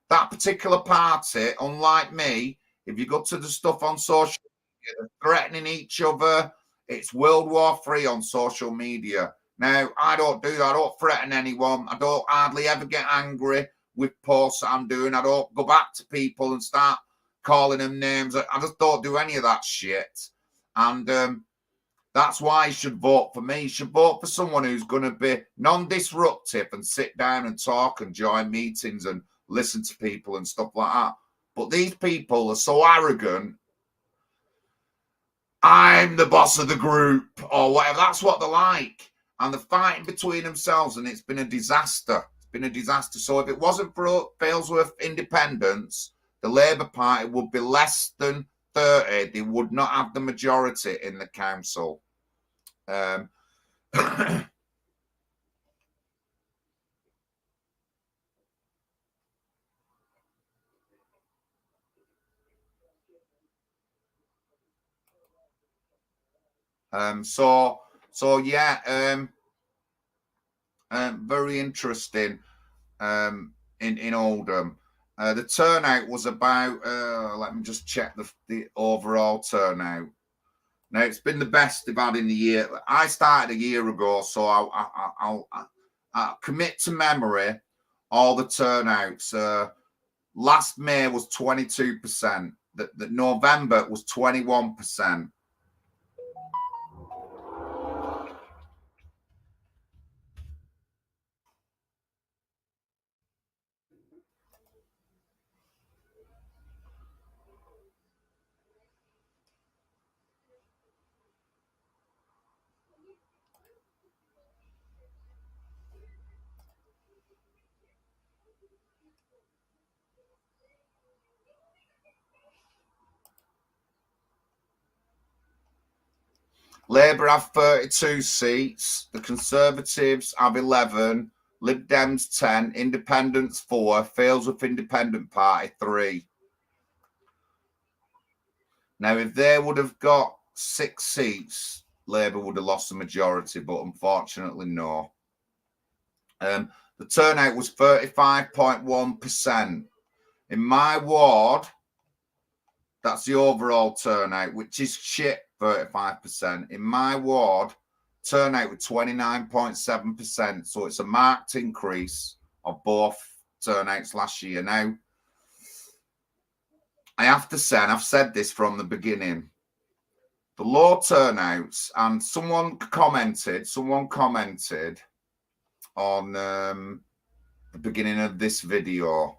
that particular party, unlike me, if you go to the stuff on social media, they're threatening each other. It's World War III on social media. Now, I don't do that. I don't threaten anyone. I don't hardly ever get angry with posts that I'm doing. I don't go back to people and start calling them names. I just don't do any of that shit. And that's why you should vote for me. You should vote for someone who's going to be non-disruptive and sit down and talk and join meetings and listen to people and stuff like that. But these people are so arrogant. I'm the boss of the group or whatever. That's what they're like. And they're fighting between themselves, and it's been a disaster. It's been a disaster. So if it wasn't for Failsworth Independence, the Labour Party would be less than 30. They would not have the majority in the council. So yeah, very interesting in Oldham. The turnout was about, let me just check the overall turnout. Now, it's been the best they've had in the year. I started a year ago, so I'll commit to memory all the turnouts. Last May was 22%. The November was 21%. Labour have 32 seats. The Conservatives have 11. Lib Dems 10. Independents 4. Failsworth Independent Party 3. Now, if they would have got 6 seats, Labour would have lost the majority, but unfortunately, no. The turnout was 35.1%. In my ward, that's the overall turnout, which is shit, 35%. In my ward, turnout was 29.7%. So it's a marked increase of both turnouts last year. Now, I have to say, and I've said this from the beginning, the low turnouts, and someone commented on the beginning of this video.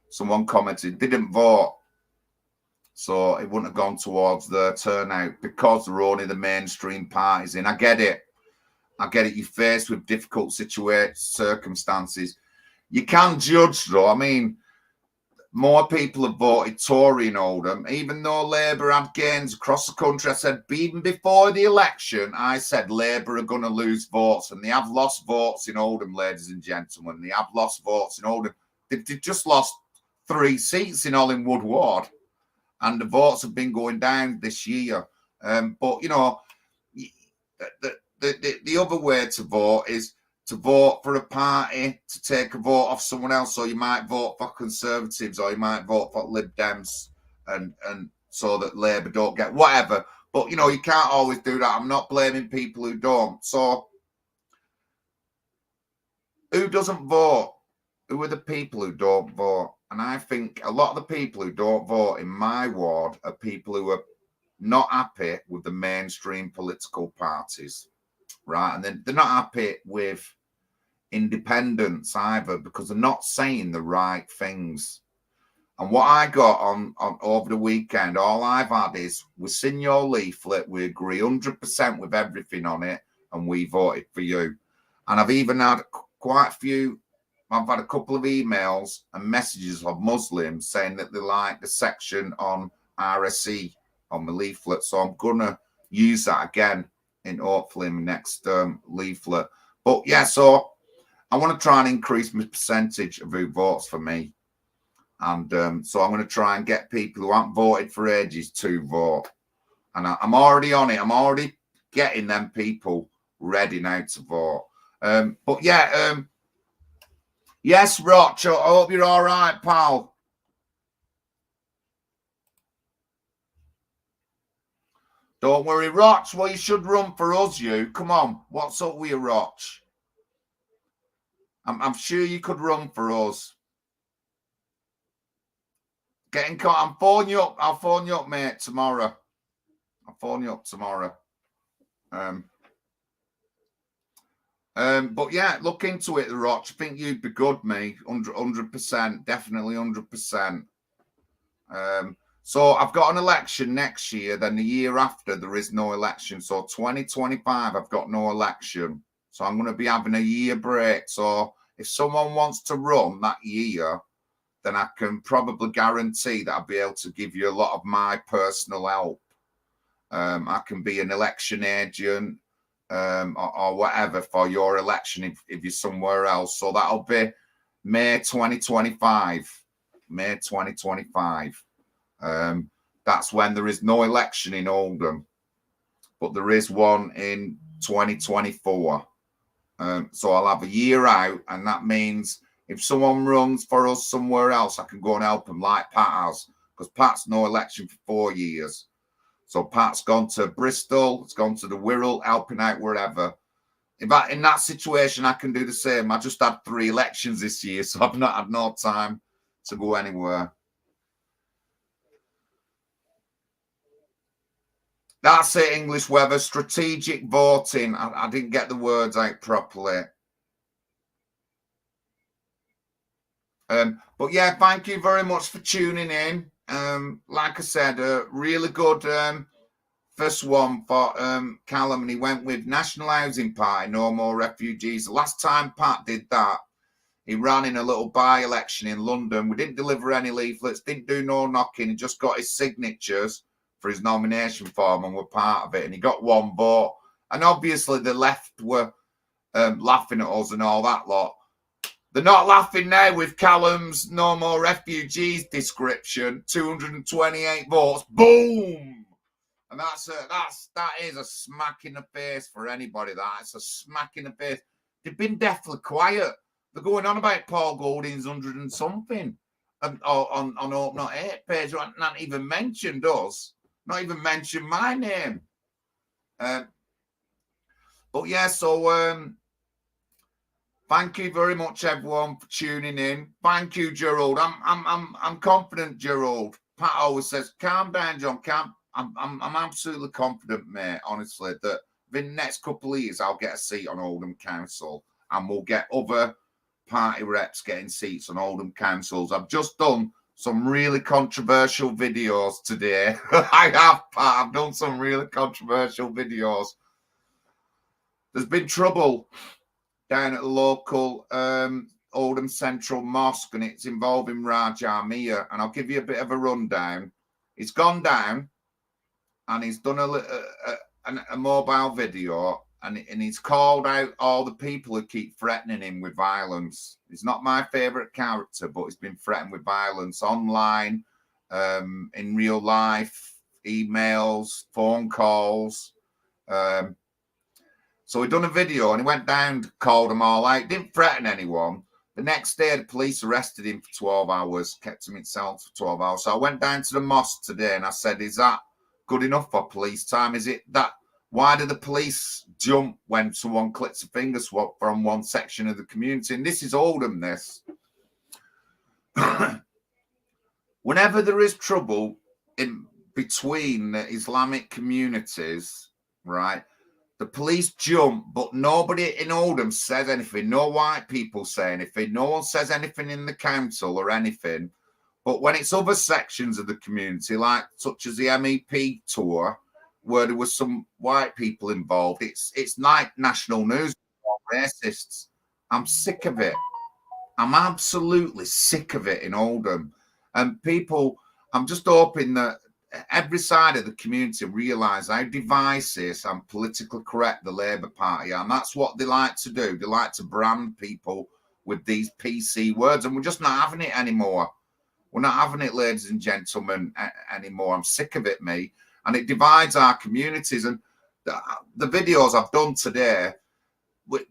Someone commented, didn't vote, so it wouldn't have gone towards the turnout because they're only the mainstream parties in. I get it. You're faced with difficult circumstances. You can judge, though. I mean, more people have voted Tory in Oldham, even though Labour had gains across the country. I said, even before the election, I said Labour are going to lose votes, and they have lost votes in Oldham, ladies and gentlemen. They have lost votes in Oldham. They've just lost 3 seats in Hollingwood Ward, and the votes have been going down this year. But, you know, the other way to vote is to vote for a party to take a vote off someone else. So you might vote for Conservatives, or you might vote for Lib Dems, and so that Labour don't get whatever. But, you know, you can't always do that. I'm not blaming people who don't. So who doesn't vote? Who are the people who don't vote? And I think a lot of the people who don't vote in my ward are people who are not happy with the mainstream political parties, right? And then they're not happy with independents either, because they're not saying the right things. And what I got on over the weekend, all I've had is, we've seen your leaflet, we agree 100% with everything on it, and we voted for you. And I've even had quite a few, I've had a couple of emails and messages of Muslims saying that they like the section on RSE on the leaflet. So I'm going to use that again in hopefully my next leaflet. But yeah, so I want to try and increase my percentage of who votes for me. And so I'm going to try and get people who haven't voted for ages to vote. And I'm already on it. I'm already getting them people ready now to vote. But yeah, yes, Roch, I hope you're all right, pal. Don't worry, Roch. Well, you should run for us, you. Come on. What's up with you, Roch? I'm sure you could run for us. Getting caught. I'll phone you up, mate, tomorrow. I'll phone you up tomorrow. But yeah, look into it, Roch. I think you'd be good, mate. 100%, definitely 100%. So I've got an election next year. Then the year after, there is no election. So 2025, I've got no election. So I'm going to be having a year break. So if someone wants to run that year, then I can probably guarantee that I'll be able to give you a lot of my personal help. I can be an election agent or whatever for your election if you're somewhere else. So that'll be May 2025. May 2025. That's when there is no election in Oldham, but there is one in 2024. So I'll have a year out, and that means if someone runs for us somewhere else, I can go and help them like Pat has, because Pat's no election for 4 years. So Pat's gone to Bristol, it's gone to the Wirral, helping out wherever. In that situation, I can do the same. I just had 3 elections this year, so I've not had no time to go anywhere. That's it, English weather. Strategic voting. I didn't get the words out properly. But yeah, thank you very much for tuning in. Like I said, really good first one for Callum, and he went with National Housing Party, no more refugees. The last time Pat did that, he ran in a little by-election in London. We didn't deliver any leaflets, didn't do no knocking. He just got his signatures for his nomination form and were part of it, and he got 1 vote. And obviously the left were laughing at us and all that lot. They're not laughing now with Callum's "No More Refugees" description. 228 votes. Boom! And that is a smack in the face for anybody. It's a smack in the face. They've been deathly quiet. They're going on about Paul Golding's 100 and something on Hope Not Hate page. Not even mentioned us. Not even mentioned my name. But yeah, so thank you very much, everyone, for tuning in. Thank you, Gerald. I'm confident, Gerald. Pat always says, "Calm down, John. I'm absolutely confident, mate. Honestly, that within the next couple of years, I'll get a seat on Oldham Council, and we'll get other party reps getting seats on Oldham councils. I've just done some really controversial videos today. I've done some really controversial videos. There's been trouble down at the local Oldham Central Mosque, and it's involving Raja Mia, and I'll give you a bit of a rundown. It's gone down, and he's done a mobile video, and he's called out all the people who keep threatening him with violence. He's not my favourite character, but he's been threatened with violence online, in real life, emails, phone calls. So he done a video, and he went down, called them all out, didn't threaten anyone. The next day, the police arrested him for 12 hours, kept him in cells for 12 hours. So I went down to the mosque today, and I said, is that good enough for police time? Is it that? Why do the police jump when someone clicks a finger swap from one section of the community? And this is Oldham, this. Whenever there is trouble in between the Islamic communities, right, the police jump, but nobody in Oldham says anything. No white people say anything. No one says anything in the council or anything. But when it's other sections of the community, like such as the MEP tour, where there was some white people involved, it's like national news, racists. I'm sick of it. I'm absolutely sick of it in Oldham. And people, I'm just hoping that every side of the community realise how divisive and politically correct the Labour Party are. And that's what they like to do. They like to brand people with these PC words. And we're just not having it anymore. We're not having it, ladies and gentlemen, anymore. I'm sick of it, me. And it divides our communities. And the videos I've done today,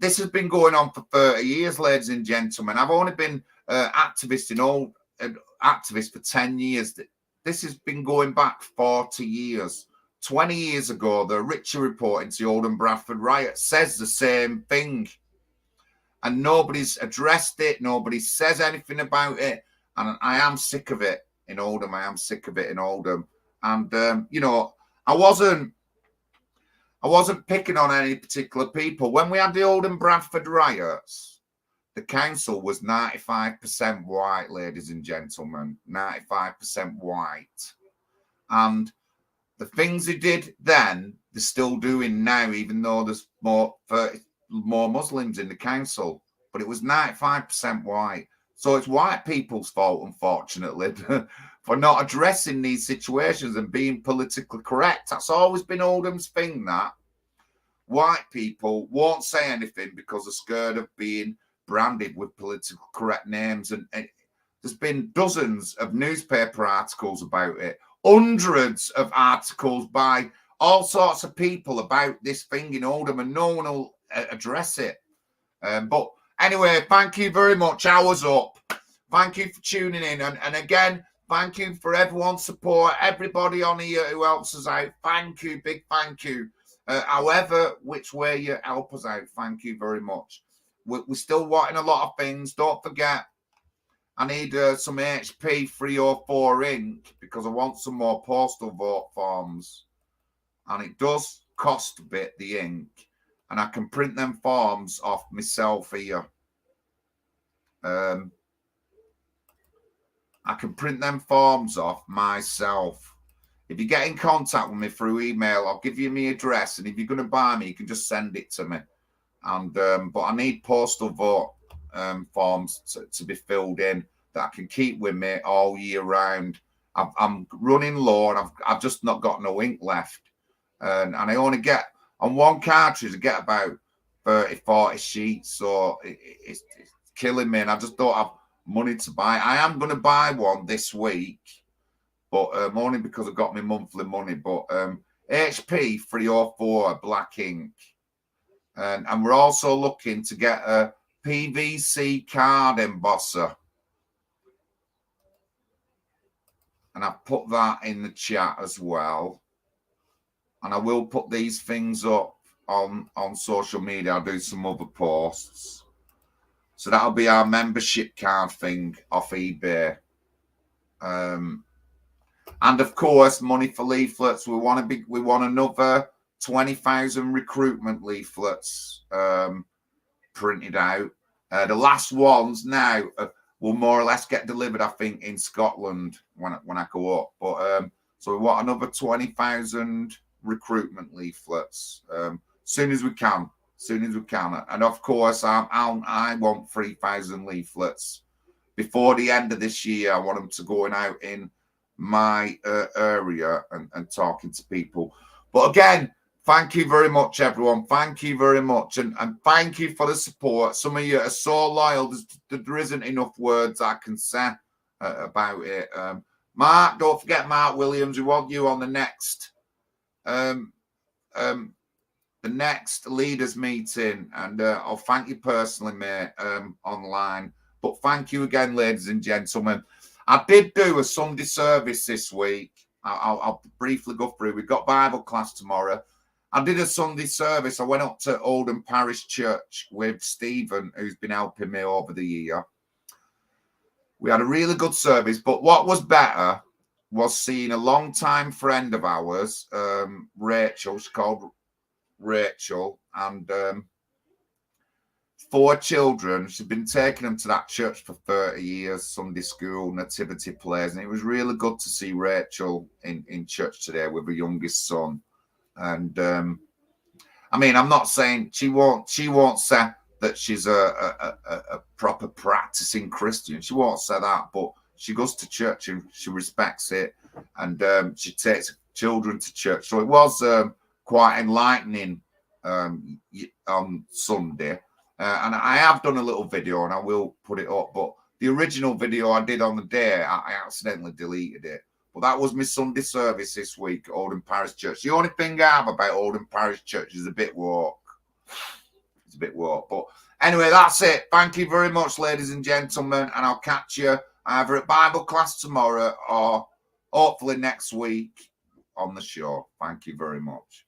this has been going on for 30 years, ladies and gentlemen. I've only been activist for 10 years. This has been going back 40 years. 20 years ago, the Richer report into the Oldham Bradford riot says the same thing. And nobody's addressed it. Nobody says anything about it. And I am sick of it in Oldham. I am sick of it in Oldham. And, you know, I wasn't picking on any particular people. When we had the Oldham Bradford riots, the council was 95% white, ladies and gentlemen, 95% white. And the things they did then, they're still doing now, even though there's more Muslims in the council. But it was 95% white. So it's white people's fault, unfortunately, for not addressing these situations and being politically correct. That's always been Oldham's thing, that. White people won't say anything because they're scared of being branded with politically correct names. And there's been dozens of newspaper articles about it, hundreds of articles by all sorts of people about this thing in Oldham, and no one will address it. But anyway, thank you very much. Hours up. Thank you for tuning in. And again, thank you for everyone's support, everybody on here who helps us out. Thank you, big thank you. However, which way you help us out, thank you very much. We're still wanting a lot of things. Don't forget, I need some HP 304 ink because I want some more postal vote forms. And it does cost a bit, the ink. And I can print them forms off myself here. I can print them forms off myself. If you get in contact with me through email, I'll give you my address. And if you're going to buy me, you can just send it to me. And but I need postal vote forms to be filled in that I can keep with me all year round. I'm running low, and I've just not got no ink left, and I only get on one cartridge I get about 30-40 sheets, so it's killing me, and I just don't have money to buy. I am going to buy one this week, but only because I've got my monthly money. But HP 304 black ink, and we're also looking to get a PVC card embosser, and I've put that in the chat as well. And I will put these things up on social media. I'll do some other posts. So that'll be our membership card thing off eBay. And of course, money for leaflets. We want another 20,000 recruitment leaflets printed out. The last ones now will more or less get delivered, I think, in Scotland when I go up. But so we want another 20,000 recruitment leaflets soon as we can. And of course, I want 3,000 leaflets before the end of this year. I want them to going out in my area and talking to people. But again, thank you very much, everyone. Thank you very much, and thank you for the support. Some of you are so loyal. There isn't enough words I can say about it. Mark, don't forget Mark Williams. We want you on the next leaders meeting, and I'll thank you personally, mate, online. But thank you again, ladies and gentlemen. I did do a Sunday service this week. I'll briefly go through. We've got Bible class tomorrow. I did a Sunday service. I went up to Oldham Parish Church with Stephen, who's been helping me over the year. We had a really good service, but what was better was seeing a long-time friend of ours, Rachel. She's called Rachel, and 4 children. She'd been taking them to that church for 30 years, Sunday school, nativity plays, and it was really good to see Rachel in church today with her youngest son. And I mean, I'm not saying she won't say that she's a proper practicing Christian. She won't say that, but she goes to church and she respects it, and she takes children to church. So it was quite enlightening on Sunday. And I have done a little video, and I will put it up. But the original video I did on the day, I accidentally deleted it. But that was my Sunday service this week at Oldham Parish Church. The only thing I have about Oldham Parish Church is a bit woke. It's a bit woke. But anyway, that's it. Thank you very much, ladies and gentlemen. And I'll catch you either at Bible class tomorrow or hopefully next week on the show. Thank you very much.